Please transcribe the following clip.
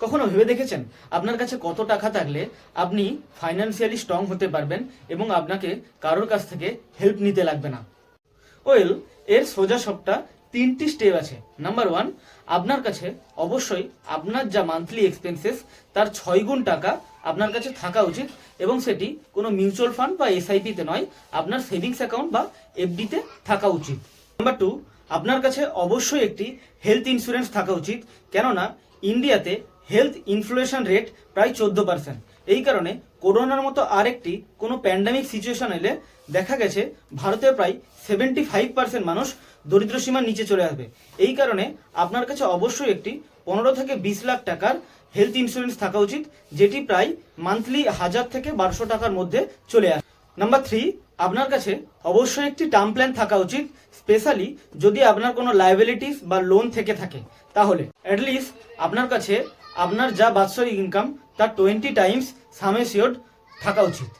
কখনো ভেবে দেখেছেন আপনার কাছে কত টাকা থাকলে আপনি ফাইন্যান্সিয়ালি স্ট্রং হতে পারবেন এবং আপনাকে কারোর কাছ থেকে হেল্প নিতে লাগবে না? ওয়েল, এর সোজা সবটা 3টি স্টেপ আছে। নাম্বার 1, আপনার কাছে অবশ্যই আপনার যা মান্থলি এক্সপেন্সেস তার 6 গুণ টাকা আপনার কাছে থাকা উচিত, এবং সেটি কোনো মিউচুয়াল ফান্ড বা এসআইপিতে নয়, আপনার সেভিংস অ্যাকাউন্ট বা এফডিতে থাকা উচিত। নাম্বার 2, আপনার কাছে অবশ্যই একটি হেলথ ইন্স্যুরেন্স থাকা উচিত, কেননা ইন্ডিয়াতে হেলথ ইনফ্লেশন রেট প্রায় 14%। এই কারণে করোনার মতো আরেকটি কোনো প্যান্ডামিক সিচুয়েশন এলে দেখা গেছে ভারতের প্রায় 75% মানুষ দরিদ্র সীমার নিচে চলে আসবে। এই কারণে আপনার কাছে অবশ্যই একটি 15 থেকে 20 লাখ টাকার হেলথ ইন্স্যুরেন্স থাকা উচিত, যেটি প্রায় মান্থলি 1000 থেকে 1200 টাকার মধ্যে চলে আসে। নাম্বার 3, আপনার কাছে অবশ্যই একটি টার্ম প্ল্যান থাকা উচিত, স্পেশালি যদি আপনার কোনো লায়াবিলিটিস বা লোন থেকে থাকে, তাহলে অ্যাটলিস্ট আপনার কাছে আপনার যা বাৎসরিক ইনকাম তার 20 টাইমস সাম অ্যাসিওর্ড থাকা উচিত।